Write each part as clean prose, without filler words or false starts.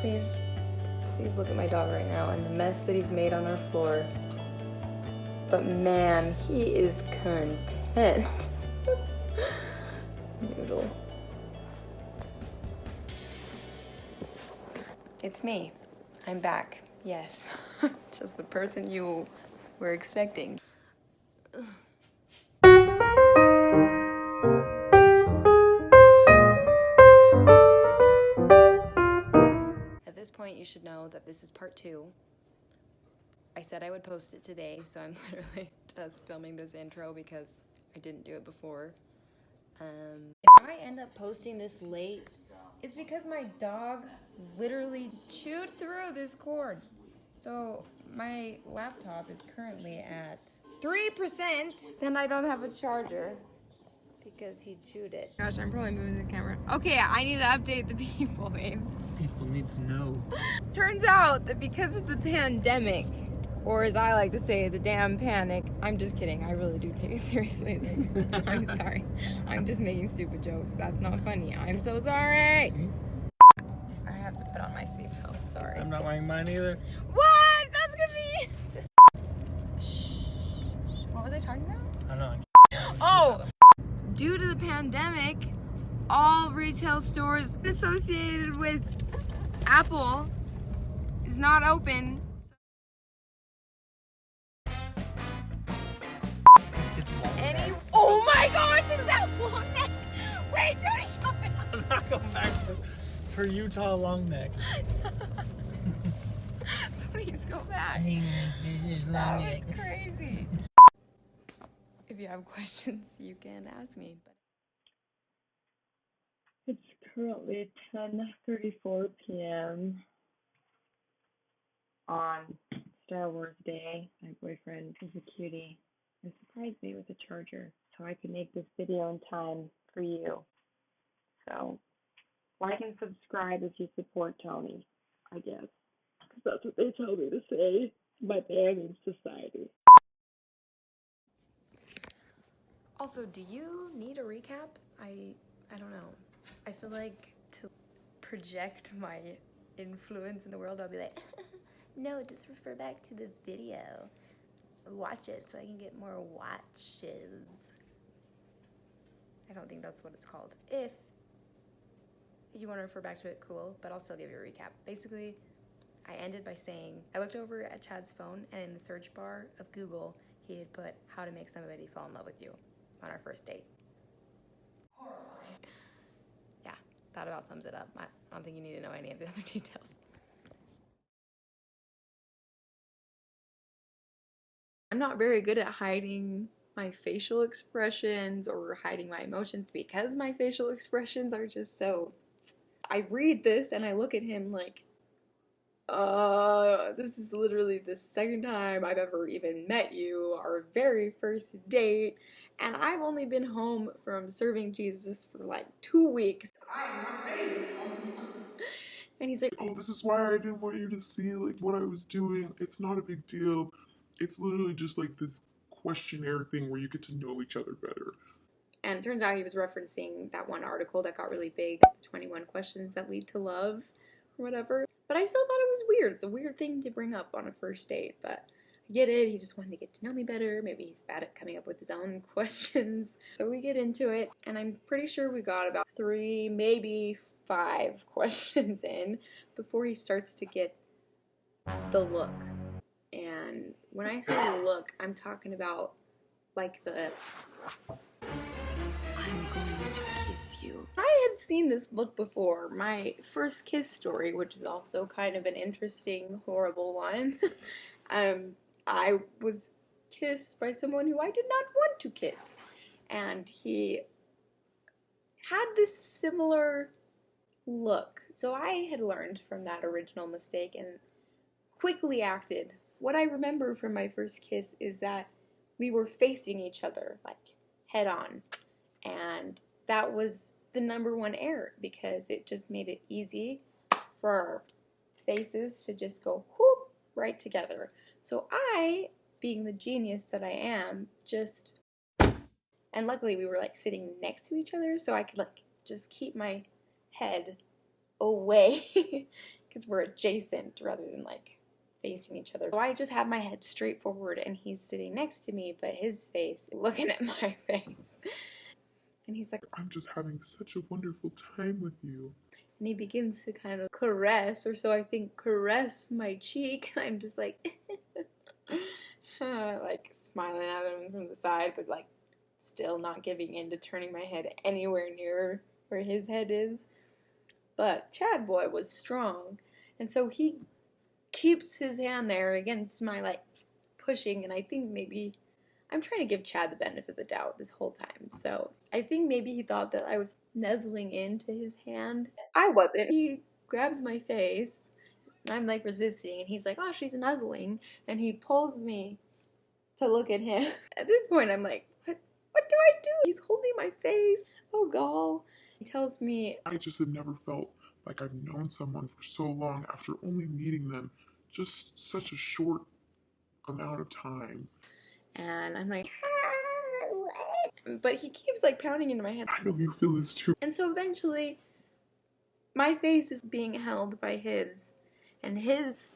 Please, please look at my dog right now and the mess that he's made on our floor. But man, he is content. Noodle. It's me. I'm back. Yes. Just the person you were expecting. At this point, you should know that this is part 2. I said I would post it today, so I'm literally just filming this intro because I didn't do it before. If I end up posting this late, it's because my dog literally chewed through this cord. So my laptop is currently at 3%. Then I don't have a charger because he chewed it. Gosh, I'm probably moving the camera. Okay, I need to update the people, babe. People need to know. Turns out that because of the pandemic, or as I like to say, the damn panic. I'm just kidding. I really do take it seriously. I'm sorry. I'm just making stupid jokes. That's not funny. I'm so sorry. See? I have to put on my seatbelt. Sorry. I'm not wearing mine either. What? That's gonna be. Shh. What was I talking about? I don't know. Oh! Due to the pandemic, all retail stores associated with Apple is not open. Oh my gosh, is that long neck? Wait, Tony, come back. I'm not going back for Utah long neck. Please go back. That was crazy. If you have questions, you can ask me. But it's currently 10:34 p.m. on Star Wars Day. My boyfriend is a cutie and surprised me with a charger so I could make this video in time for you. So, like and subscribe if you support Tony, I guess. Because that's what they tell me to say. My band in society. also, do you need a recap? I don't know. I feel like to project my influence in the world, I'll be like, no, just refer back to the video. Watch it so I can get more watches. I don't think that's what it's called. If you want to refer back to it, cool, but I'll still give you a recap. Basically, I ended by saying, I looked over at Chad's phone, and in the search bar of Google, he had put how to make somebody fall in love with you on our first date. Horrifying. Yeah, that about sums it up. I don't think you need to know any of the other details. I'm not very good at hiding my facial expressions or hiding my emotions because my facial expressions are just so... I read this and I look at him like, this is literally the second time I've ever even met you, our very first date, and I've only been home from serving Jesus for like 2 weeks. I'm not ready to fall in love. And he's like, oh, this is why I didn't want you to see like what I was doing. It's not a big deal. It's literally just like this questionnaire thing where you get to know each other better. and it turns out he was referencing that one article that got really big, the 21 questions that lead to love, or whatever. But I still thought it was weird. It's a weird thing to bring up on a first date, but I get it. He just wanted to get to know me better. Maybe he's bad at coming up with his own questions. So we get into it, and I'm pretty sure we got about 3, maybe 5 questions in before he starts to get the look. And when I say look, I'm talking about like the I'm going to kiss you. I had seen this look before. My first kiss story, which is also kind of an interesting, horrible one. I was kissed by someone who I did not want to kiss. And he had this similar look. So I had learned from that original mistake and quickly acted. What I remember from my first kiss is that we were facing each other, like, head on. And that was the #1 error because it just made it easy for our faces to just go whoop right together. So I, being the genius that I am, just, and luckily we were like sitting next to each other so I could like just keep my head away because because we're adjacent rather than like facing each other. So I just have my head straight forward and he's sitting next to me, but his face looking at my face. And he's like, I'm just having such a wonderful time with you. and he begins to kind of caress, or so I think, caress my cheek. And I'm just like, like smiling at him from the side, but like still not giving in to turning my head anywhere near where his head is. But Chad boy was strong, and so he keeps his hand there against my like pushing, and I think maybe I'm trying to give Chad the benefit of the doubt this whole time. So I think maybe he thought that I was nuzzling into his hand. I wasn't. He grabs my face, and I'm like resisting, and he's like, oh, she's nuzzling, and he pulls me to look at him. At this point, I'm like, what do I do? He's holding my face. Oh, gall. He tells me, I just have never felt like I've known someone for so long after only meeting them just such a short amount of time. and I'm like, what? But he keeps like pounding into my head. I know you feel this too. And so eventually, my face is being held by his, and his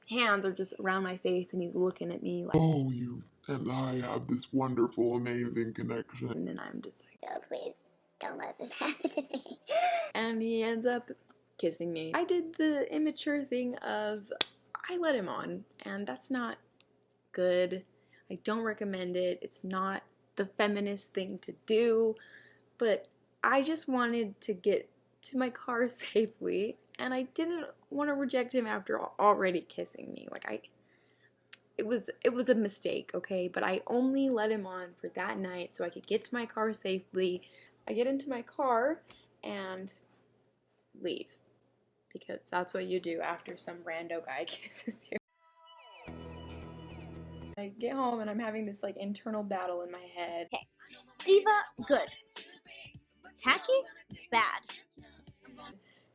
hands are just around my face, and he's looking at me like, Oh, you and I have this wonderful, amazing connection. and I'm just like, Oh, please, don't let this happen to me. and he ends up kissing me. I did the immature thing of, I let him on, and that's not good. I don't recommend it. It's not the feminist thing to do, but I just wanted to get to my car safely, and I didn't want to reject him after already kissing me. Like it was a mistake, okay? But I only let him on for that night so I could get to my car safely. I get into my car and leave, because that's what you do after some rando guy kisses you. I get home and I'm having this like internal battle in my head. Okay. Diva, good. Tacky, bad.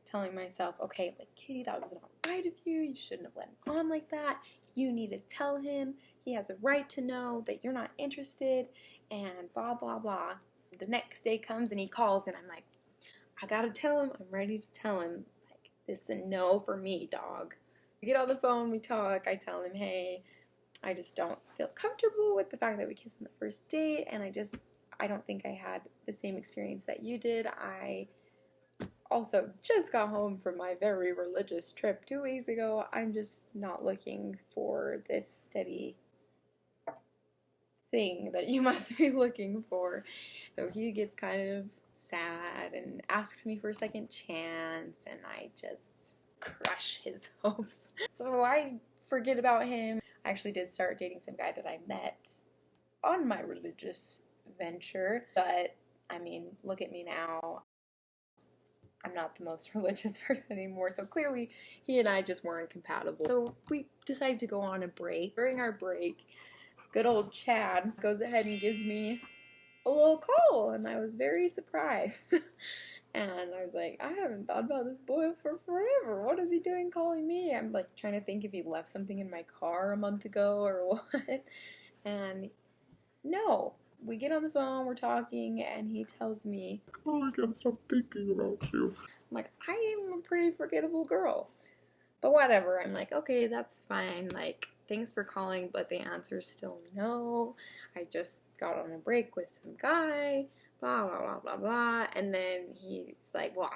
Telling myself, okay, like, Katie, that was not right of you. You shouldn't have let him on like that. You need to tell him. He has a right to know that you're not interested, and blah, blah, blah. The next day comes and he calls, and I'm like, I gotta tell him. I'm ready to tell him. Like, it's a no for me, dog. We get on the phone, we talk. I tell him, hey, I just don't feel comfortable with the fact that we kissed on the first date, and I don't think I had the same experience that you did. I also just got home from my very religious trip 2 weeks ago. I'm just not looking for this steady thing that you must be looking for. So he gets kind of sad and asks me for a second chance, and I just crush his hopes. So I forget about him. I actually did start dating some guy that I met on my religious venture, but I mean, look at me now. I'm not the most religious person anymore, so clearly he and I just weren't compatible. So we decided to go on a break. During our break, good old Chad goes ahead and gives me a little call, and I was very surprised. And I was like, I haven't thought about this boy for forever. What is he doing calling me? I'm like trying to think if he left something in my car a month ago or what. And no. We get on the phone, we're talking, and he tells me, Oh, I can't stop thinking about you. I'm like, I am a pretty forgettable girl. But whatever. I'm like, okay, that's fine. Like, thanks for calling, but the answer's still no. I just got on a break with some guy, blah, blah, blah, blah, blah. And then he's like, well,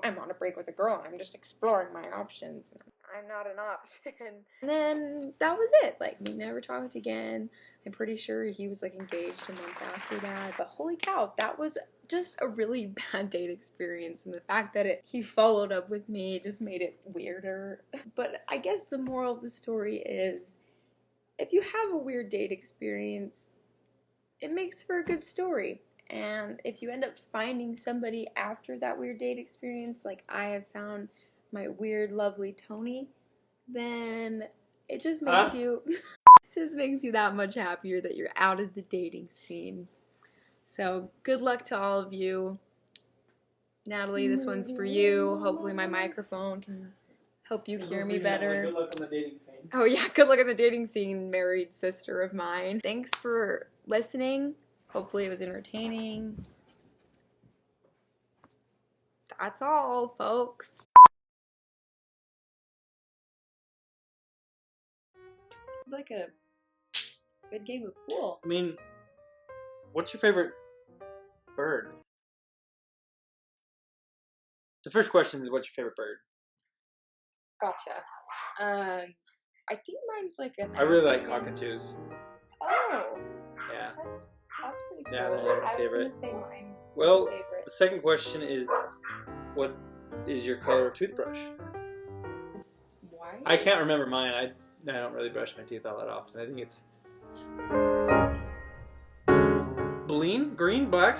I'm on a break with a girl, and I'm just exploring my options. And I'm not an option. And then that was it. Like, we never talked again. I'm pretty sure he was like engaged a month after that. But holy cow, that was just a really bad date experience. And the fact that he followed up with me just made it weirder. But I guess the moral of the story is, if you have a weird date experience, it makes for a good story. And if you end up finding somebody after that weird date experience, like I have found my weird, lovely Tony, then it just makes you that much happier that you're out of the dating scene. So good luck to all of you. Natalie, this one's for you. Hopefully my microphone can help you hear me better. Good luck on the dating scene. Oh yeah, good luck on the dating scene, married sister of mine. Thanks for listening. Hopefully it was entertaining. That's all, folks. like a good game of pool. I mean, what's your favorite bird? The first question is, what's your favorite bird? Gotcha. I think mine's like an. I really like African- cockatoos. Oh, Yeah. that's pretty cool. Yeah, they're my I was favorite. gonna say mine. Well, favorite. the second question is, what is your color of toothbrush? Is white. I can't remember mine. I don't really brush my teeth all that often. I think it's green, black.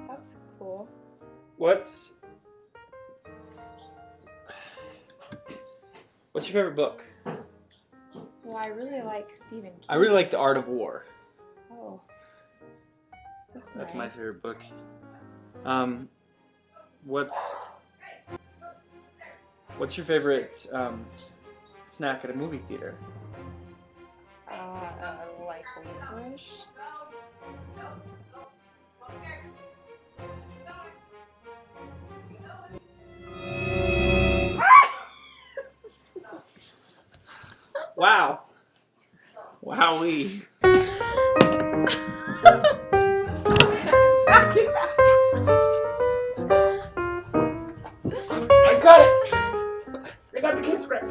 That's cool. What's your favorite book? Well, I really like Stephen King. I really like The Art of War. Oh, That's my nice. favorite book. What's your favorite snack at a movie theater? Like licorice. Wow. Wowee. I got it! I got the kiss grip!